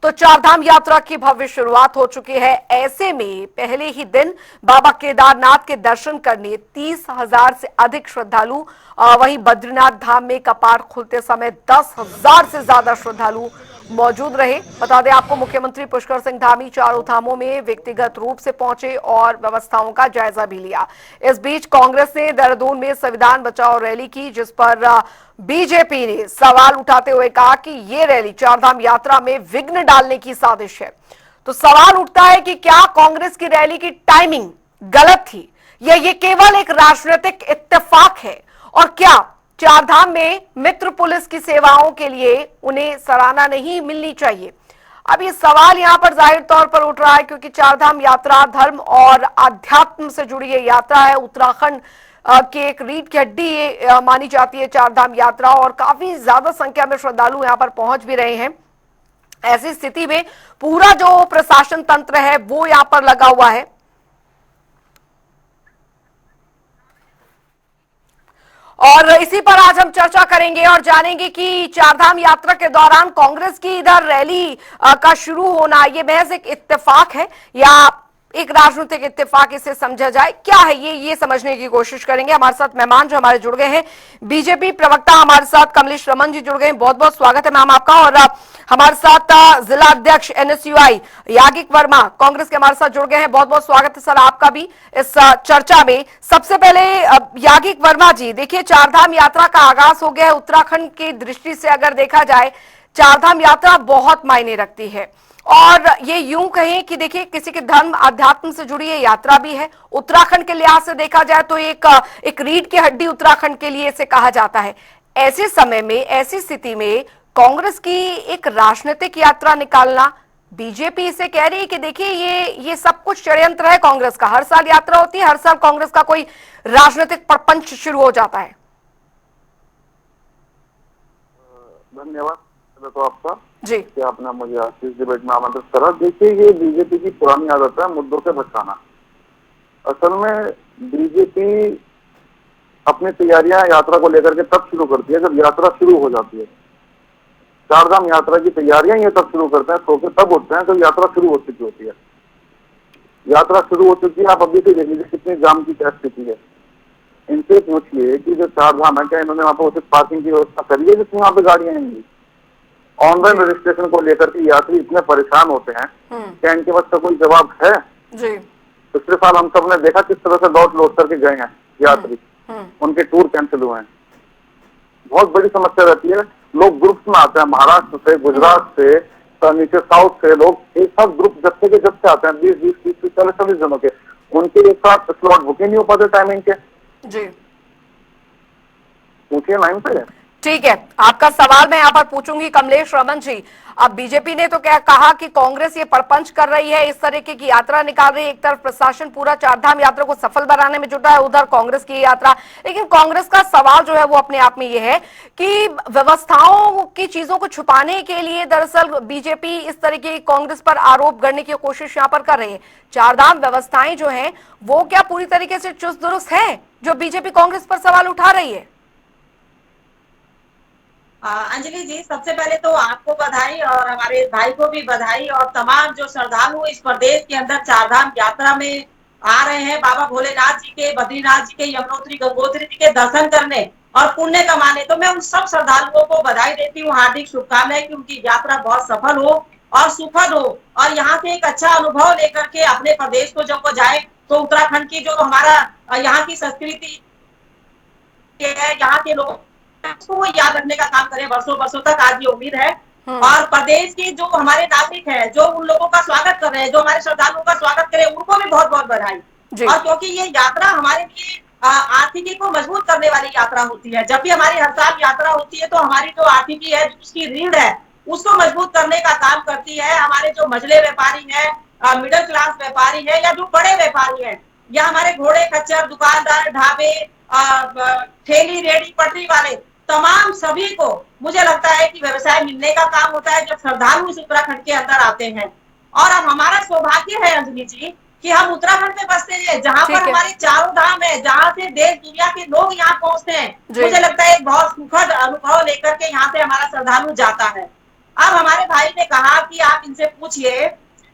तो चारधाम यात्रा की भव्य शुरुआत हो चुकी है। ऐसे में पहले ही दिन बाबा केदारनाथ के दर्शन करने 30,000 से अधिक श्रद्धालु, वहीं बद्रीनाथ धाम में कपाट खुलते समय 10,000 से ज्यादा श्रद्धालु मौजूद रहे। बता दें आपको, मुख्यमंत्री पुष्कर सिंह धामी चारों धामों में व्यक्तिगत रूप से पहुंचे और व्यवस्थाओं का जायजा भी लिया। इस बीच कांग्रेस ने देहरादून में संविधान बचाओ रैली की, जिस पर बीजेपी ने सवाल उठाते हुए कहा कि ये रैली चारधाम यात्रा में विघ्न डालने की साजिश है। तो सवाल उठता है कि क्या कांग्रेस की रैली की टाइमिंग गलत थी या ये केवल एक राजनीतिक इत्तेफाक है, और क्या चारधाम में मित्र पुलिस की सेवाओं के लिए उन्हें सराहना नहीं मिलनी चाहिए। अब ये सवाल यहां पर जाहिर तौर पर उठ रहा है क्योंकि चारधाम यात्रा धर्म और आध्यात्म से जुड़ी ये यात्रा है। उत्तराखंड की एक रीढ़ की हड्डी ये मानी जाती है चारधाम यात्रा, और काफी ज्यादा संख्या में श्रद्धालु यहां पर पहुंच भी रहे हैं। ऐसी स्थिति में पूरा जो प्रशासन तंत्र है वो यहां पर लगा हुआ है। और इसी पर आज हम चर्चा करेंगे और जानेंगे कि चारधाम यात्रा के दौरान कांग्रेस की इधर रैली का शुरू होना ये महज एक इत्तेफाक है या एक राजनीतिक इत्तेफाक इसे समझा जाए, क्या है ये समझने की कोशिश करेंगे। हमारे साथ मेहमान जो हमारे जुड़ गए हैं, बीजेपी प्रवक्ता हमारे साथ कमलेश रमन जी जुड़ गए हैं। बहुत बहुत स्वागत है मैम आपका। और हमारे साथ जिला अध्यक्ष एनएसयूआई याज्ञिक वर्मा कांग्रेस के हमारे साथ जुड़ गए हैं। बहुत बहुत स्वागत है सर आपका भी इस चर्चा में। सबसे पहले याज्ञिक वर्मा जी, देखिए चारधाम यात्रा का आगाज हो गया है। उत्तराखंड की दृष्टि से अगर देखा जाए, चारधाम यात्रा बहुत मायने रखती है, और ये यूं कहें कि देखिए किसी के धर्म अध्यात्म से जुड़ी ये यात्रा भी है। उत्तराखंड के लिहाज से देखा जाए तो एक रीढ़ की हड्डी उत्तराखंड के लिए इसे कहा जाता है। ऐसे समय में, ऐसी स्थिति में कांग्रेस की एक राजनीतिक यात्रा निकालना, बीजेपी इसे कह रही है कि देखिए ये सब कुछ षड्यंत्र है कांग्रेस का। हर साल यात्रा होती है, हर साल कांग्रेस का कोई राजनीतिक प्रपंच शुरू हो जाता है। धन्यवाद तो आपका जी, कि आपने मुझे आज इस डिबेट में आमंत्रित करा। देखिए, ये बीजेपी की पुरानी आदत है मुद्दों से भटकाना। असल में बीजेपी अपनी तैयारियां यात्रा को लेकर के तब शुरू करती है जब यात्रा शुरू हो जाती है। चारधाम यात्रा की तैयारियां ये तब शुरू करते हैं, सो के तब उठते हैं जब यात्रा शुरू हो चुकी होती है। यात्रा शुरू हो चुकी है, आप अभी से देख लीजिए कितनी जाम की क्या स्थिति है। इनसे पूछिए कि जो चारधाम है, क्या इन्होंने वहां पर उचित पार्किंग की व्यवस्था करी है जिसमें वहां पे गाड़ियां आएंगी। ऑनलाइन रजिस्ट्रेशन को लेकर के यात्री इतने परेशान होते हैं, क्या इनके पास कोई जवाब है? जी, पिछले साल हम सब ने देखा किस तरह से लौट लौट करके गए हैं यात्री, उनके टूर कैंसिल हुए हैं। बहुत बड़ी समस्या रहती है। लोग ग्रुप्स में आते हैं, महाराष्ट्र से, गुजरात से, नीचे साउथ से लोग एक साथ ग्रुप जत्थे के जत्थे आते हैं, 20-20, 30-30, 40-40 जनों के। उनके एक साथ स्लॉट बुक ही नहीं हो पाते टाइमिंग के। जी, पूछिए ना इनसे। ठीक है, आपका सवाल मैं यहाँ पर पूछूंगी कमलेश रमन जी। अब बीजेपी ने तो क्या कहा कि कांग्रेस ये परपंच कर रही है, इस तरीके की यात्रा निकाल रही है। एक तरफ प्रशासन पूरा चारधाम यात्रा को सफल बनाने में जुटा है, उधर कांग्रेस की यात्रा। लेकिन कांग्रेस का सवाल जो है वो अपने आप में ये है कि व्यवस्थाओं की चीजों को छुपाने के लिए दरअसल बीजेपी इस तरीके कांग्रेस पर आरोप करने की कोशिश यहाँ पर कर रही है। चारधाम व्यवस्थाएं जो है वो क्या पूरी तरीके से चुस्त दुरुस्त है, जो बीजेपी कांग्रेस पर सवाल उठा रही है? अंजलि जी, सबसे पहले तो आपको बधाई और हमारे भाई को भी बधाई, और तमाम जो श्रद्धालु इस प्रदेश के अंदर चारधाम यात्रा में आ रहे हैं बाबा भोलेनाथ जी के, बद्रीनाथ जी के, यमुनोत्री गंगोत्री जी के दर्शन करने और पुण्य कमाने, तो मैं उन सब श्रद्धालुओं को बधाई देती हूँ, हार्दिक शुभकामनाएं कि उनकी यात्रा बहुत सफल हो और सुखद हो, और यहाँ से एक अच्छा अनुभव लेकर के अपने प्रदेश को जब वो जाए तो उत्तराखंड की जो हमारा यहाँ की संस्कृति है, यहाँ के लोग उसको वो याद रखने का काम करें वर्षों वर्षों तक, आज ये उम्मीद है। और प्रदेश के जो हमारे नागरिक हैं, जो उन लोगों का स्वागत कर रहे हैं, जो हमारे श्रद्धालुओं का स्वागत करें, उनको भी बहुत बहुत बधाई। और क्योंकि ये यात्रा हमारे लिए आर्थिकी को मजबूत करने वाली यात्रा होती है। जब भी हमारी हर साल यात्रा होती है तो हमारी जो आर्थिकी है, उसकी रीढ़ है, उसको मजबूत करने का काम करती है। हमारे जो मझले व्यापारी है, मिडिल क्लास व्यापारी है, या जो बड़े व्यापारी है, या हमारे घोड़े खच्चर, दुकानदार, ढाबे, ठेली रेडी पटरी वाले, तमाम सभी को मुझे लगता है कि व्यवसाय मिलने का काम होता है जब श्रद्धालु इस उत्तराखंड के अंदर आते हैं। और अब हमारा सौभाग्य है अंजलि जी कि हम उत्तराखंड में बसते हैं, जहाँ पर हमारे चारों धाम है, जहाँ से देश दुनिया के लोग यहाँ पहुंचते हैं। मुझे लगता है एक बहुत सुखद अनुभव लेकर के यहाँ से हमारा श्रद्धालु जाता है। अब हमारे भाई ने कहा कि आप पूछिए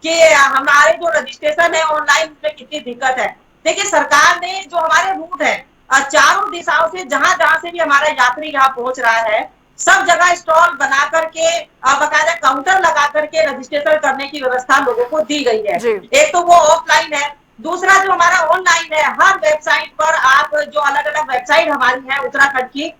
कि हमारे जो रजिस्ट्रेशन है ऑनलाइन उसमें कितनी दिक्कत है। देखिए सरकार ने जो हमारे रूट है चारों दिशाओं से जहां जहां से भी हमारा यात्री यहाँ पहुंच रहा है सब जगह स्टॉल बना करके बाकायदा काउंटर लगा करके रजिस्ट्रेशन करने की व्यवस्था लोगों को दी गई है। जी। एक तो वो ऑफलाइन है, दूसरा जो हमारा ऑनलाइन है, हर वेबसाइट पर आप जो अलग अलग वेबसाइट हमारी है उत्तराखंड की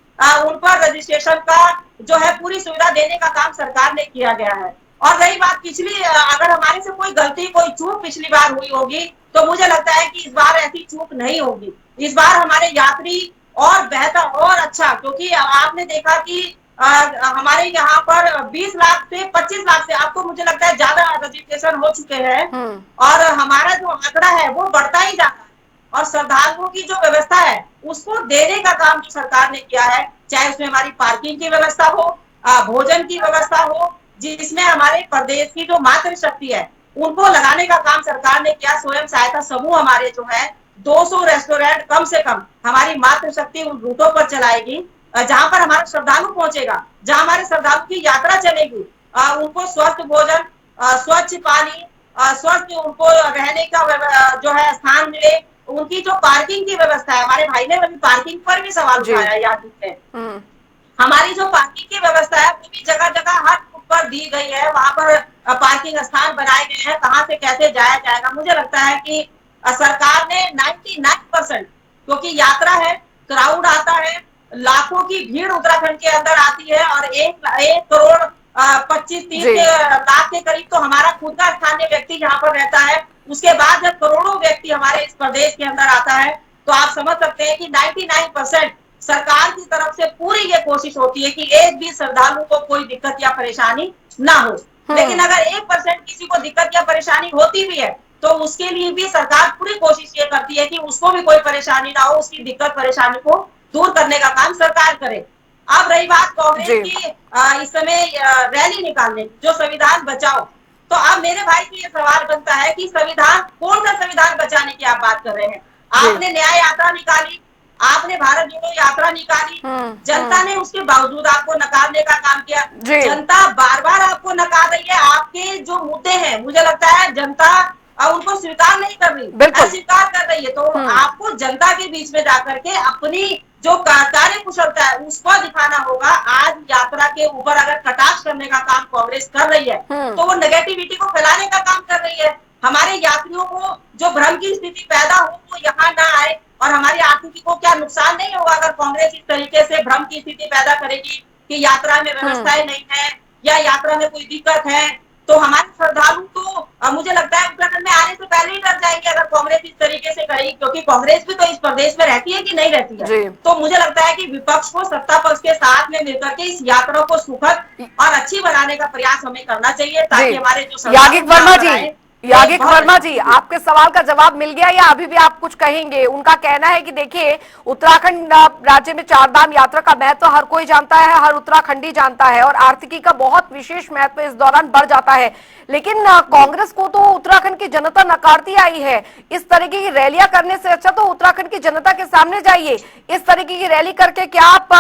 उन पर रजिस्ट्रेशन का जो है पूरी सुविधा देने का काम सरकार ने किया गया है। और रही बात पिछली अगर हमारे से कोई गलती कोई चूक पिछली बार हुई होगी तो मुझे लगता है कि इस बार ऐसी चूक नहीं होगी। इस बार हमारे यात्री और बेहतर और अच्छा, क्योंकि आपने देखा कि हमारे यहाँ पर 20 लाख से 25 लाख से आपको मुझे लगता है ज्यादा रजिस्ट्रेशन हो चुके हैं और हमारा जो आंकड़ा है वो बढ़ता ही जाता है। और श्रद्धालुओं की जो व्यवस्था है उसको देने का काम जो सरकार ने किया है, चाहे उसमें हमारी पार्किंग की व्यवस्था हो, भोजन की व्यवस्था हो, जिसमें हमारे प्रदेश की जो मातृशक्ति है उनको लगाने का काम सरकार ने किया। स्वयं सहायता समूह हमारे जो है 200 रेस्टोरेंट कम से कम हमारी मातृशक्ति उन रूटों पर चलाएगी जहां पर हमारा श्रद्धालु पहुंचेगा, जहां हमारे श्रद्धालु की यात्रा चलेगी, उनको स्वस्थ भोजन, स्वच्छ पानी, स्वस्थ उनको रहने का जो है स्थान मिले, उनकी जो पार्किंग की व्यवस्था है, हमारे भाई ने अभी पार्किंग पर भी सवाल उठाया याद है। हमारी जो पार्किंग की व्यवस्था है वो भी जगह जगह हर रूट पर दी गई है, वहां पर पार्किंग स्थान बनाए गए हैं, कहाँ से कैसे जाया जाएगा। मुझे लगता है कि सरकार ने 99% क्योंकि यात्रा है, क्राउड आता है, लाखों की भीड़ उत्तराखंड के अंदर आती है और 1 करोड़ 25-30 लाख के करीब तो हमारा खुद का स्थानीय व्यक्ति यहाँ पर रहता है। उसके बाद जब करोड़ों व्यक्ति हमारे इस प्रदेश के अंदर आता है तो आप समझ सकते हैं कि 99% सरकार की तरफ से पूरी ये कोशिश होती है कि एक भी श्रद्धालु को कोई दिक्कत या परेशानी ना हो। लेकिन अगर 1% किसी को दिक्कत या परेशानी होती भी है तो उसके लिए भी सरकार पूरी कोशिश ये करती है कि उसको भी कोई परेशानी ना हो, उसकी दिक्कत परेशानी को दूर करने का काम सरकार करे। अब रही बात कांग्रेस की इस समय रैली निकालने जो संविधान बचाओ, तो अब मेरे भाई से ये सवाल बनता है कि संविधान कौन सा संविधान बचाने की आप बात कर रहे हैं? आपने न्याय यात्रा निकाली, आपने भारत जोड़ो यात्रा निकाली, जनता ने उसके बावजूद आपको नकारने का काम किया। जनता बार बार आपको नकार रही है, आपके जो मुद्दे हैं मुझे लगता है जनता उनको स्वीकार नहीं कर रही, अस्वीकार कर रही है। तो आपको जनता के बीच में जाकर के अपनी जो कार्य कुशलता है उसको दिखाना होगा। आज यात्रा के ऊपर अगर कटाक्ष करने का काम कांग्रेस कर रही है तो वो नेगेटिविटी को फैलाने का काम कर रही है। हमारे यात्रियों को जो भ्रम की स्थिति पैदा हो वो यहाँ ना आए और हमारी आर्थिकी को क्या नुकसान नहीं होगा अगर कांग्रेस इस तरीके से भ्रम की स्थिति पैदा करेगी कि यात्रा में व्यवस्थाएं नहीं है या यात्रा में कोई दिक्कत है। तो हमारे श्रद्धालु तो मुझे लगता है उत्तराखंड में आने से पहले ही डर जाएंगे अगर कांग्रेस इस तरीके से करेगी, क्योंकि कांग्रेस भी तो इस प्रदेश में रहती है कि नहीं रहती है। तो मुझे लगता है कि विपक्ष को सत्ता पक्ष के साथ में मिलकर के इस यात्रा को सुखद और अच्छी बनाने का प्रयास हमें करना चाहिए ताकि हमारे जो यागिक वर्मा जी आपके सवाल का जवाब मिल गया या अभी भी आप कुछ कहेंगे? उनका कहना है कि देखिए उत्तराखंड राज्य में 4 धाम यात्रा का महत्व हर कोई जानता है, हर उत्तराखंडी जानता है और आर्थिकी का बहुत विशेष महत्व इस दौरान बढ़ जाता है। लेकिन कांग्रेस को तो उत्तराखंड की जनता नकारती आई है। इस तरीके की रैलियां करने से अच्छा तो उत्तराखंड की जनता के सामने जाइए। इस तरीके की रैली करके क्या आप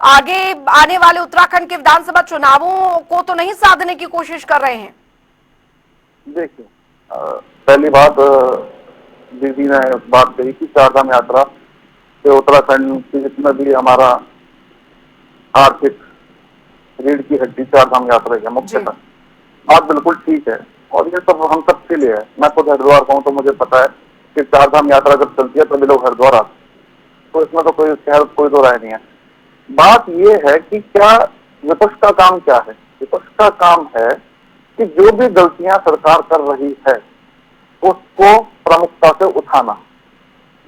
आगे आने वाले उत्तराखंड के विधानसभा चुनावों को तो नहीं साधने की कोशिश कर रहे हैं? देखिए पहली बात दीदी ने बात कही कि 4 धाम यात्रा से उत्तराखंड की जितना भी हमारा आर्थिक रीढ़ की हड्डी 4 धाम यात्रा है मुख्यतः, बात बिल्कुल ठीक है और ये सब हम सब के लिए है। मैं खुद हरिद्वार का हूँ तो मुझे पता है कि 4 धाम यात्रा जब चलती है तभी लोग हरिद्वार आते, तो इसमें तो कोई दो राय नहीं है। बात ये है कि क्या विपक्ष का काम क्या है? विपक्ष का काम है कि जो भी गलतियां सरकार कर रही है उसको प्रमुखता से उठाना,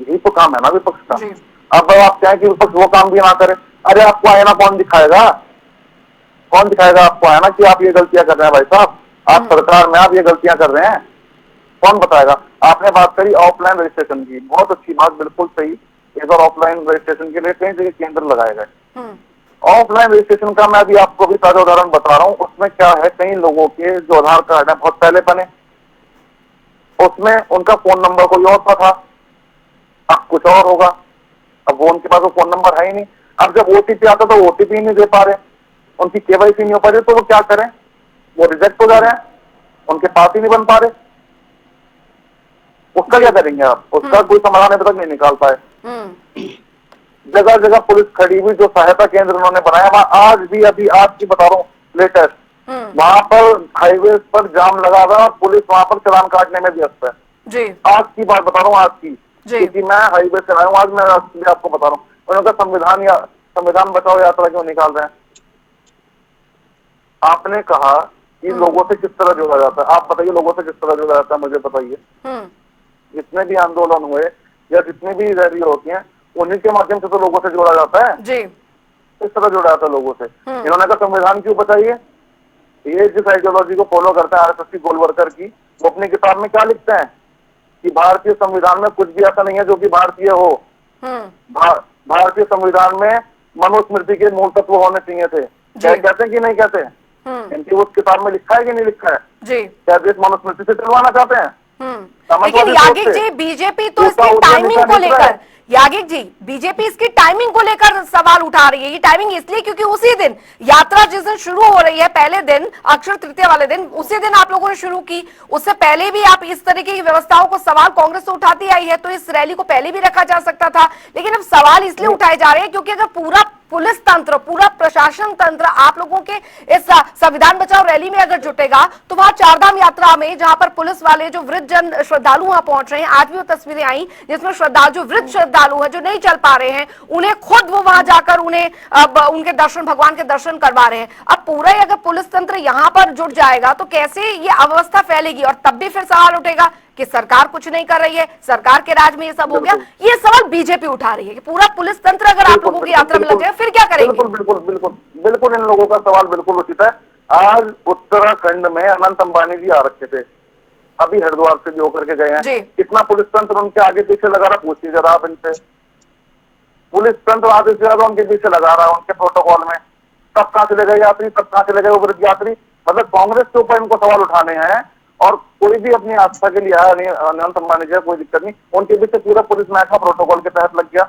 यही तो काम है ना विपक्ष का। अब आप चाहें कि विपक्ष वो काम भी ना करे, अरे आपको आईना कौन दिखाएगा? कौन दिखाएगा आपको आईना कि आप ये गलतियां कर रहे हैं? भाई साहब आप सरकार में आप ये गलतियां कर रहे हैं, कौन बताएगा? आपने बात करी ऑफलाइन रजिस्ट्रेशन की, बहुत अच्छी बात, बिल्कुल सही। इस बार ऑफलाइन रजिस्ट्रेशन के लिए कई जगह केंद्र लगाए गए। ऑफलाइन रजिस्ट्रेशन का मैं अभी आपको भी ताजा उदाहरण बता रहा हूँ। उसमें क्या है, कई लोगों के जो आधार कार्ड है बहुत पहले बने, उसमें उनका फोन नंबर कोई और था, अब कुछ और होगा। अब वो उनके पास वो फोन नंबर है ही नहीं। अब जब ओटीपी आता तो ओटीपी नहीं दे पा रहे, उनकी केवाईसी नहीं हो पा रही, तो वो क्या करें? वो रिजेक्ट हो जा रहे हैं उनके पास ही नहीं बन पा रहे, उसका क्या करेंगे आप? उसका कोई समाधान अभी तक नहीं निकाल पाए। जगह जगह पुलिस खड़ी हुई, जो सहायता केंद्र उन्होंने बनाया वहां आज भी, अभी आज की बता रहा हूँ लेटेस्ट, वहां पर हाईवे पर जाम लगा हुआ है और पुलिस वहां पर चालान काटने में व्यस्त है। जी आज की बात बता रहा हूँ, आज की, जी। क्योंकि मैं हाईवे से आया हूँ, आज मैं आपको बता रहा हूँ। उन्होंने कहा संविधान बचाओ यात्रा क्यों निकाल रहे हैं? आपने कहा कि लोगों से किस तरह जोड़ा जाता है, आप बताइए लोगों से किस तरह जोड़ा जाता है, मुझे बताइए। जितने भी आंदोलन हुए या जितनी भी रैली होती हैं, उन्हीं के माध्यम से तो लोगों से जोड़ा जाता है। जी किस तरह जोड़ा जाता है लोगों से? इन्होंने कहा संविधान क्यों बचाइए? ये जिस आइडियोलॉजी को फॉलो करते हैं आरएसएस की गोलवर्कर की, वो अपनी किताब में क्या लिखते हैं कि भारतीय संविधान में कुछ भी ऐसा नहीं है जो कि भारतीय हो। भारतीय संविधान में मनुस्मृति के मूल तत्व होने चाहिए थे। क्या कहते हैं कि नहीं कहते हैं? इनकी उस किताब में लिखा है कि नहीं लिखा है? जी। क्या देश मनुस्मृति से चलवाना चाहते हैं? लेकिन यागिक जी, बीजेपी तो इसकी टाइमिंग को लेकर, यागिक जी, बीजेपी इसकी टाइमिंग को लेकर सवाल उठा रही है। ये टाइमिंग इसलिए क्योंकि उसी दिन यात्रा जिस दिन शुरू हो रही है, पहले दिन अक्षय तृतीया वाले दिन, उसी दिन आप लोगों ने शुरू की। उससे पहले भी आप इस तरीके की व्यवस्थाओं को सवाल कांग्रेस से उठाती आई है, तो इस रैली को पहले भी रखा जा सकता था। लेकिन अब सवाल इसलिए उठाए जा रहे हैं क्योंकि अगर पूरा पुलिस तंत्र, पूरा प्रशासन तंत्र आप लोगों के इस संविधान बचाओ रैली में अगर जुटेगा, तो वहां चारधाम यात्रा में जहां पर पुलिस वाले जो वृद्ध जन श्रद्धालु वहां पहुंच रहे हैं, आज भी वो तस्वीरें आई जिसमें श्रद्धालु, जो वृद्ध श्रद्धालु हैं, जो नहीं चल पा रहे हैं, उन्हें खुद वो वहां जाकर उन्हें उनके दर्शन, भगवान के दर्शन करवा रहे हैं। अब पूरा अगर पुलिस तंत्र यहां पर जुट जाएगा तो कैसे ये अवस्था फैलेगी? और तब भी फिर सवाल उठेगा कि सरकार कुछ नहीं कर रही है, सरकार के राज में ये सब हो गया। ये सवाल बीजेपी उठा रही है कि पूरा पुलिस तंत्र अगर आप लोगों की यात्रा में लग जाए फिर क्या करेंगे? बिल्कुल बिल्कुल बिल्कुल बिल्कुल, इन लोगों का सवाल बिल्कुल उचित है। आज उत्तराखंड में अनंत अंबानी जी आ रखे थे, अभी हरिद्वार से भी होकर के गए हैं। कितना पुलिस तंत्र उनके आगे पीछे लगा रहा, पूछिए जरा आप इनसे। पुलिस तंत्र आगे से ज्यादा उनके पीछे लगा रहा है उनके प्रोटोकॉल में। तब कहां चले गए यात्री, तब कहां चले गए वृद्ध यात्री? मतलब कांग्रेस के ऊपर इनको सवाल उठाने हैं और कोई भी अपनी आस्था के लिए आया नहीं। अनंत अंबानी जी, कोई दिक्कत नहीं, उनके पीछे पूरा पुलिस महकमा प्रोटोकॉल के तहत लग गया।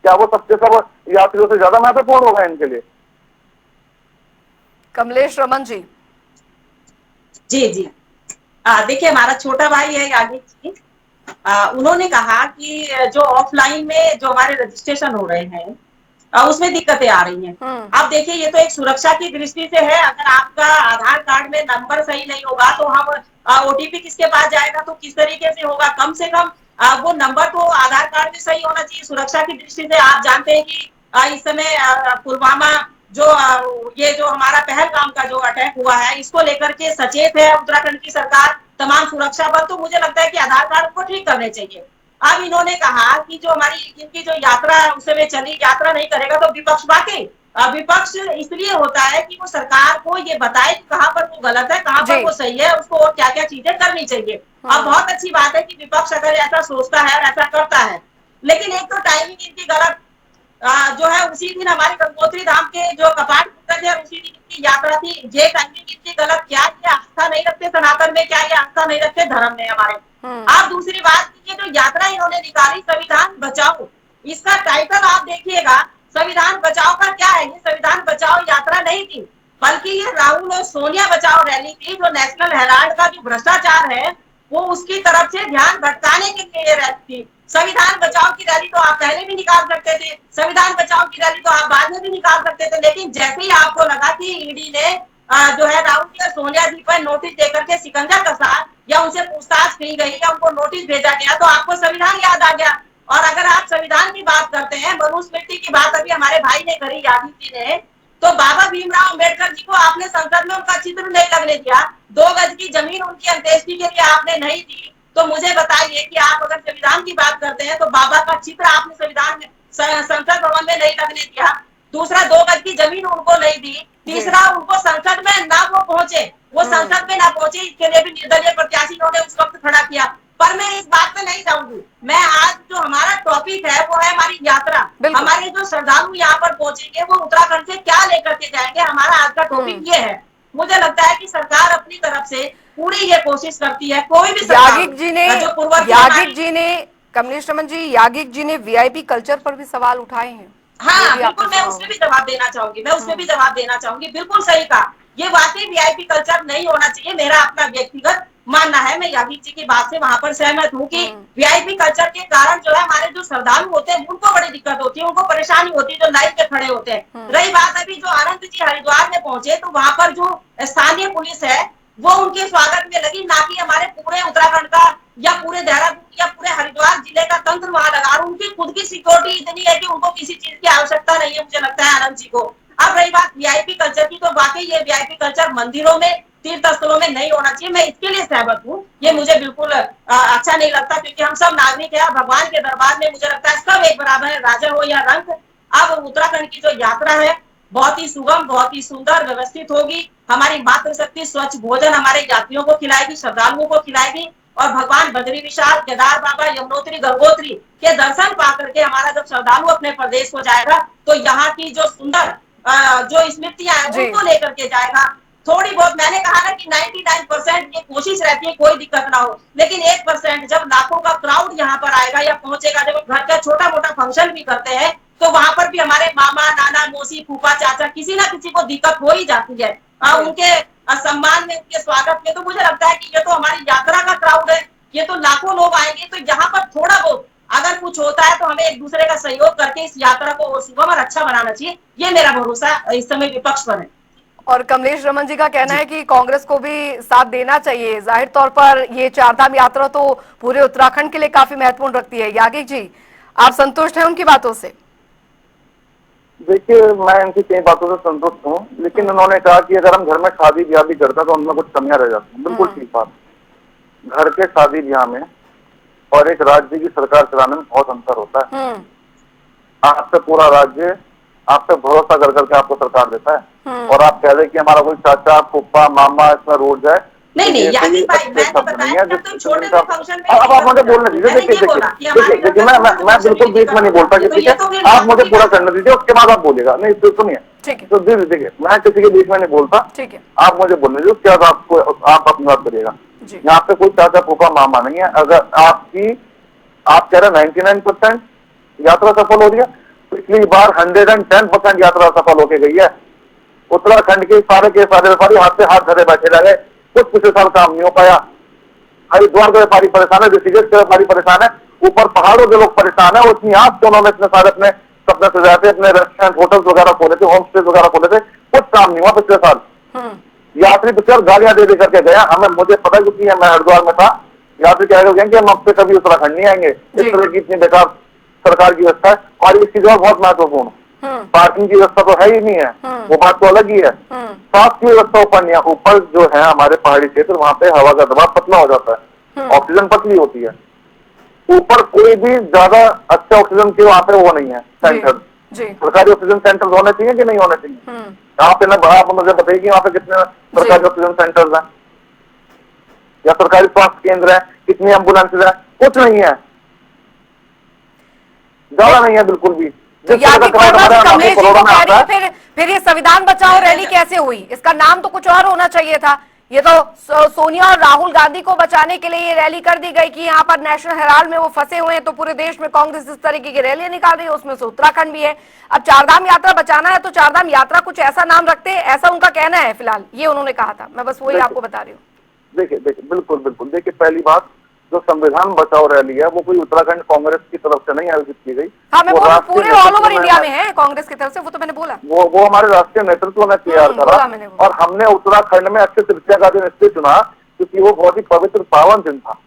क्या वो सबके सब यात्रियों से ज्यादा महत्वपूर्ण होगा इनके लिए? कमलेश रमन जी। जी जी, देखिए हमारा छोटा भाई है यागिक जी, उन्होंने कहा कि जो ऑफलाइन में जो हमारे रजिस्ट्रेशन हो रहे हैं उसमें दिक्कतें आ रही हैं। अब देखिए ये तो एक सुरक्षा की दृष्टि से है। अगर आपका आधार कार्ड में नंबर सही नहीं होगा तो हम ओटीपी किसके पास जाएगा, तो किस तरीके से होगा? कम से कम वो नंबर तो आधार कार्ड में सही होना चाहिए। सुरक्षा की दृष्टि से आप जानते हैं कि इस समय पुलवामा जो ये जो हमारा पहलगाम का जो अटैक हुआ है, इसको लेकर के सचेत है उत्तराखंड की सरकार, तमाम सुरक्षा बल। तो मुझे लगता है कि आधार कार्ड को ठीक करने चाहिए। अब इन्होंने कहा कि जो हमारी इनकी जो यात्रा उस समय चली, यात्रा नहीं करेगा तो विपक्ष बाकी विपक्ष इसलिए होता है कि वो सरकार को ये बताए कि कहाँ पर वो गलत है, कहाँ पर वो सही है, उसको और क्या क्या चीजें करनी चाहिए। अब बहुत अच्छी बात है कि विपक्ष अगर ऐसा सोचता है और ऐसा करता है, लेकिन एक तो टाइमिंग इनकी गलत जो है। उसी दिन हमारे गंगोत्री धाम के जो कपाट खुलते थे, उसी दिन इनकी यात्रा थी। ये टाइमिंग इनकी गलत। क्या ये आस्था नहीं रखते सनातन में? क्या ये आस्था नहीं रखते धर्म में हमारे? आप दूसरी बात, ये जो यात्रा इन्होंने निकाली संविधान बचाओ, इसका टाइटल आप देखिएगा, संविधान बचाओ का क्या है? ये संविधान बचाओ यात्रा नहीं थी, बल्कि ये राहुल और सोनिया बचाओ रैली थी। जो नेशनल हेराल्ड का जो भ्रष्टाचार है वो उसकी तरफ से ध्यान भटकाने के लिए रैली थी। संविधान बचाओ की रैली तो आप पहले भी निकाल सकते थे, संविधान बचाओ की रैली तो आप बाद में भी निकाल सकते थे, लेकिन जैसे ही आपको लगा कि ईडी ने जो है राहुल जी और सोनिया जी पर नोटिस देकर के शिकंजा कसा या उनसे पूछताछ की गई या उनको नोटिस भेजा गया, तो आपको संविधान याद आ गया। और अगर आप संविधान की बात करते हैं, मनुस्मृति की बात अभी हमारे भाई ने करी, यादव जी ने, तो बाबा भीमराव अम्बेडकर जी को आपने संसद में उनका चित्र नहीं लगने दिया। 2 गज की जमीन उनकी अंत्येष्टि के लिए आपने नहीं दी। तो मुझे बताइए कि आप अगर संविधान की बात करते हैं तो बाबा का चित्र आपने संविधान में, संसद भवन में नहीं लगने दिया। दूसरा, 2 गज की जमीन उनको नहीं दी। तीसरा, उनको संसद में ना वो पहुंचे, वो संसद में ना पहुंचे, इसके लिए भी निर्दलीय प्रत्याशी उन्होंने उस वक्त खड़ा किया। पर मैं इस बात पे नहीं जाऊंगी। मैं आज जो हमारा टॉपिक है वो है हमारी यात्रा। हमारे जो श्रद्धालु यहाँ पर पहुंचेंगे वो उत्तराखंड से क्या लेकर के जाएंगे, हमारा आज का टॉपिक ये है। मुझे लगता है कि सरकार अपनी तरफ से पूरी ये कोशिश करती है। कोई भी यागिक जी ने कमलेश रमन जी, यागिक जी ने वीआईपी कल्चर पर भी सवाल उठाए हैं। हाँ बिल्कुल, मैं उसमें भी जवाब देना चाहूंगी, बिल्कुल सही कहा। ये वाकई वीआईपी कल्चर नहीं होना चाहिए। मेरा अपना व्यक्तिगत मानना है। मैं यादव जी की बात से वहां पर सहमत हूँ कि वीआईपी कल्चर के कारण जो है हमारे जो श्रद्धालु होते हैं उनको बड़ी दिक्कत होती है, उनको परेशानी होती है जो लाइन पे खड़े होते हैं। रही बात अभी जो आनंद जी हरिद्वार में पहुंचे तो वहां पर जो स्थानीय पुलिस है वो उनके स्वागत में लगी, ना कि हमारे पूरे उत्तराखंड का या पूरे देहरादून या पूरे हरिद्वार जिले का तंत्र वहां लगा। और उनकी खुद की सिक्योरिटी इतनी है कि उनको किसी चीज की आवश्यकता नहीं है, मुझे लगता है आनंद जी को। अब रही बात वीआईपी कल्चर की, तो वाकई ये वीआईपी कल्चर मंदिरों में, तीर्थ स्थलों में नहीं होना चाहिए। मैं इसके लिए सहमत हूँ। ये मुझे बिल्कुल अच्छा नहीं लगता, क्योंकि हम सब नागरिक है। भगवान के दरबार में मुझे लगता है सब एक बराबर है, राजा हो या रंक। अब उत्तराखंड की जो यात्रा है बहुत ही सुगम, बहुत ही सुंदर, व्यवस्थित होगी। हमारी मातृशक्ति स्वच्छ भोजन हमारे यात्रियों को खिलाएगी, श्रद्धालुओं को खिलाएगी। और भगवान बद्री विशाल, केदार बाबा, यमुनोत्री, गंगोत्री के दर्शन पा करके हमारा जब श्रद्धालु अपने प्रदेश को जाएगा तो यहाँ की जो सुंदर जो स्मृतियां हैं उनको लेकर के जाएगा। थोड़ी बहुत, मैंने कहा ना कि 99% ये कोशिश रहती है कोई दिक्कत ना हो, लेकिन 1% जब लाखों का क्राउड यहाँ पर आएगा या पहुंचेगा, जब घर का छोटा मोटा फंक्शन भी करते हैं तो वहां पर भी हमारे मामा, नाना, मौसी, फूफा, चाचा, किसी ना किसी को दिक्कत हो ही जाती है। उनके सम्मान में, उनके स्वागत में। तो मुझे लगता है कि ये तो हमारी यात्रा का क्राउड है, ये तो लाखों लोग आएंगे। तो यहाँ पर थोड़ा बहुत अगर कुछ होता है तो हमें एक दूसरे का सहयोग करके इस यात्रा को और सुगम और अच्छा बनाना चाहिए। ये मेरा भरोसा इस समय विपक्ष पर है। और कमलेश रमन जी का कहना है कि कांग्रेस को भी साथ देना चाहिए। जाहिर तौर पर ये चारधाम यात्रा तो पूरे उत्तराखंड के लिए काफी महत्वपूर्ण रखती है। यागिक जी, आप संतुष्ट हैं उनकी बातों से? देखिए, मैं इनकी कई बातों से संतुष्ट हूँ, लेकिन उन्होंने कहा कि अगर हम घर में शादी ब्याह भी करते हैं तो उनमें कुछ कमियां रह जाती हैं। बिल्कुल ठीक बात। घर के शादी ब्याह में और एक राज्य की सरकार चलाने में बहुत अंतर होता है। आप पे पूरा राज्य आप पे भरोसा कर करके आपको सरकार देता है, और आप कह रहे कि हमारा कोई चाचा, फूफा, मामा इसमें रोड जाए, नहीं नहीं यानी भाई, मैंने बताया जब तुम छोटे से फंक्शन में, अब आप मुझे बोलने दीजिए। देखिए मैं बिल्कुल बीच में नहीं बोलता किसी के, आप मुझे पूरा करने दीजिए, उसके बाद आप बोलिएगा। नहीं तो सुनिए, तो देखिए मैं किसी के बीच में नहीं बोलता, आप मुझे बोलने दीजिए, उसके बाद आपको आप अपनी बात करिएगा। यहाँ पे कोई चाचा, फूफा, मामा नहीं है। अगर आप कह रहे 99% यात्रा सफल हो रही है, पिछली बार 110% यात्रा सफल होके गई है। उत्तराखंड के सारे व्यापारी हाथ से हाथ धरे बैठे रह गए। कुछ पिछले साल काम नहीं हो पाया। हरिद्वार के व्यापारी परेशान है, ऋषिकेश के व्यापारी परेशान है, ऊपर पहाड़ों के लोग परेशान है। और इतनी आस से उन्होंने इतने सारे अपने सपने सजाए थे, अपने रेस्टोरेंट, होटल्स वगैरह खोले थे, होम स्टे वगैरह खोले थे, कुछ काम नहीं हुआ पिछले साल। यात्री पिछले गाड़ियां दे करके गया। मुझे पता, क्योंकि मैं हरिद्वार में था। यात्री कह रहे कि हम अब से कभी उत्तराखंड नहीं आएंगे, इस तरह की इतनी बेकार सरकार की व्यवस्था है। और इस चीज बहुत महत्वपूर्ण, पार्किंग की व्यवस्था तो है ही नहीं है, वो बात तो अलग ही है। स्वास्थ्य की व्यवस्था ऊपर नहीं है। ऊपर जो है हमारे पहाड़ी क्षेत्र, वहां पे हवा का दबाव पतला हो जाता है, ऑक्सीजन पतली होती है। ऊपर कोई भी ज्यादा अच्छा ऑक्सीजन के वहां पे वो नहीं है सेंटर। सरकारी ऑक्सीजन सेंटर होने चाहिए कि नहीं होने चाहिए? यहाँ पे ना आप मुझे बताइए कि वहाँ पे कितने सरकारी ऑक्सीजन सेंटर्स हैं या सरकारी स्वास्थ्य केंद्र है, कितनी एम्बुलेंसेज है? कुछ नहीं है, ज्यादा नहीं है बिल्कुल भी। तो कमलेश जी को कह रही है, फिर ये संविधान बचाओ रैली कैसे हुई? इसका नाम तो कुछ और होना चाहिए था। ये तो सोनिया और राहुल गांधी को बचाने के लिए ये रैली कर दी गई कि यहाँ पर नेशनल हेराल्ड में वो फंसे हुए हैं, तो पूरे देश में कांग्रेस इस तरीके की रैलियां निकाल रही है, उसमें से उत्तराखंड भी है। अब चारधाम यात्रा बचाना है तो चारधाम यात्रा कुछ ऐसा नाम रखते हैं, ऐसा उनका कहना है। फिलहाल ये उन्होंने कहा था, मैं बस वही आपको बता रही हूँ। देखिए बिल्कुल देखिए, पहली बात, जो संविधान बचाओ रैली है वो कोई उत्तराखंड कांग्रेस की तरफ से नहीं आयोजित की गई। हाँ, मैं बोल पूरे ऑल ओवर इंडिया में है कांग्रेस की तरफ से, वो तो मैंने बोला। वो हमारे राष्ट्रीय नेतृत्व ने तैयार करा, और हमने उत्तराखंड में अक्षय तृतीया का दिन इसलिए चुना क्योंकि वो बहुत ही पवित्र पावन दिन था।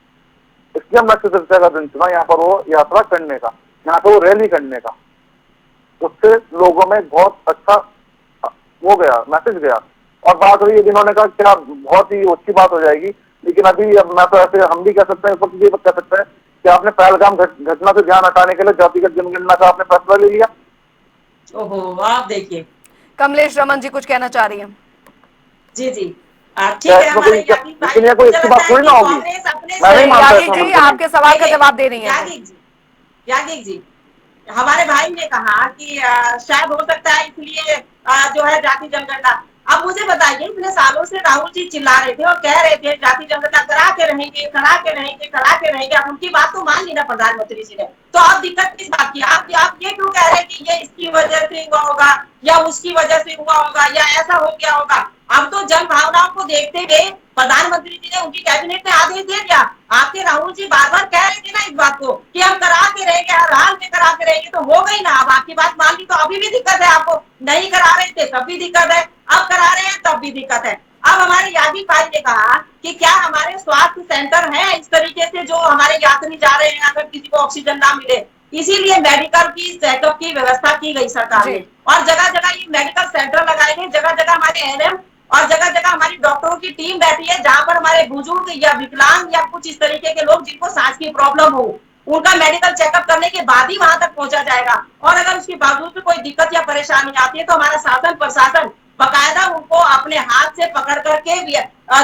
इसलिए हमने अक्षय तृतीया का दिन चुना यहाँ पर वो यात्रा करने का, यहाँ पर वो रैली करने का। उससे लोगों में बहुत अच्छा वो गया, मैसेज गया। और बात हुई, जिन्होंने कहा क्या बहुत ही अच्छी बात हो जाएगी, लेकिन अभी अब मैं तो ऐसे हम भी कह सकते हैं, इस वक्त भी कह सकते हैं कि आपने पहलगाम घटना से ध्यान हटाने के लिए जातिगत जनगणना का आपने फैसला ले लिया। ओहो, आप देखिए। कमलेश रमन जी कुछ कहना चाह रही हैं? जी ठीक है, हमारे कोई अच्छी बात थोड़ी ना होगी। मैं नहीं मानता। आपके सवाल का जवाब दे रही है यागिक जी। हमारे भाई ने कहा कि शायद हो सकता है इसलिए जो है जाति जनगणना। अब मुझे बताइए, इतने सालों से राहुल जी चिल्ला रहे थे और कह रहे थे जाति जनगणना करा के रहेंगे, करा के रहेंगे, करा के रहेंगे। अब उनकी बात तो मान ली ना प्रधानमंत्री जी ने, तो अब दिक्कत किस बात की? आप ये क्यों कह रहे हैं कि ये इसकी वजह से हुआ होगा या उसकी वजह से हुआ होगा या ऐसा हो गया होगा? अब तो जन भावनाओं को देखते हुए प्रधानमंत्री जी ने, उनकी कैबिनेट ने आदेश दे दिया। आपके राहुल जी बार बार कह रहे थे ना इस बात को कि हम करा के रहेंगे, हर हाल में करा के रहेंगे, तो हो गई ना। अब आपकी बात मान ली तो अभी भी दिक्कत है आपको, नहीं करा रहे थे तब भी दिक्कत है, अब करा रहे हैं तब भी दिक्कत है। अब हमारे यागी भाई ने कहा कि क्या हमारे स्वास्थ्य सेंटर है इस तरीके से जो हमारे यात्री जा रहे हैं अगर किसी को ऑक्सीजन ना मिले, इसीलिए मेडिकल की सेटअप की व्यवस्था की गई सरकार जी। ने, और जगह जगह ये मेडिकल सेंटर लगाए गए, जगह जगह हमारे एनएम और जगह जगह हमारी डॉक्टरों की टीम बैठी है, जहां पर हमारे बुजुर्ग या विकलांग या कुछ इस तरीके के लोग जिनको सांस की प्रॉब्लम हो, उनका मेडिकल चेकअप करने के बाद ही वहां तक पहुंचा जाएगा। और अगर उसके बावजूद भी कोई दिक्कत या परेशानी आती है तो हमारा शासन प्रशासन बकायदा उनको अपने हाथ से पकड़ करके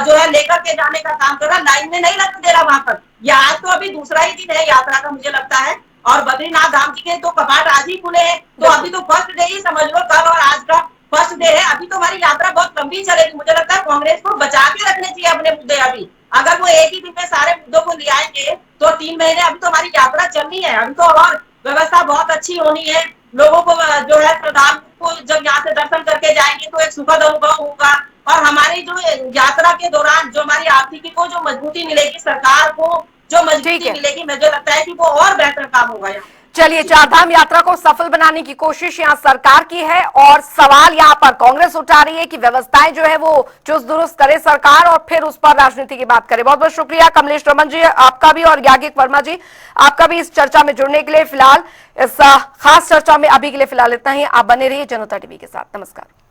जो है लेकर के जाने का काम कर रहा, लाइन में नहीं लगने दे रहा वहां पर। या आज तो अभी दूसरा ही दिन है यात्रा का मुझे लगता है, और बद्रीनाथ धाम जी के तो कपाट आज ही खुले हैं, तो अभी तो फर्स्ट डे ही समझ लो, कल और आज का फर्स्ट डे है। अभी तो हमारी यात्रा बहुत लंबी चलेगी। मुझे लगता है कांग्रेस को बचा के रखने चाहिए अपने मुद्दे। अभी अगर वो एक ही दिन में सारे मुद्दों को ले आएंगे तो 3 महीने अभी तो हमारी यात्रा चलनी है, अभी तो और व्यवस्था बहुत अच्छी होनी है। लोगों को जो है श्रद्धालु को जब यहाँ से दर्शन करके जाएंगे तो एक सुखद अनुभव होगा, और हमारी जो यात्रा के दौरान जो हमारी आर्थिकी को जो मजबूती मिलेगी, सरकार को जो ठीक मजबूती है। मिलेगी, मुझे लगता है कि वो और बेहतर काम होगा यहाँ। चलिए, चारधाम यात्रा को सफल बनाने की कोशिश यहाँ सरकार की है और सवाल यहाँ पर कांग्रेस उठा रही है कि व्यवस्थाएं जो है वो चुस्त दुरुस्त करे सरकार और फिर उस पर राजनीति की बात करे। बहुत बहुत शुक्रिया कमलेश रमन जी आपका भी और याज्ञिक वर्मा जी आपका भी इस चर्चा में जुड़ने के लिए। फिलहाल इस खास चर्चा में अभी के लिए फिलहाल इतना ही। आप बने रहिए जनता टीवी के साथ। नमस्कार।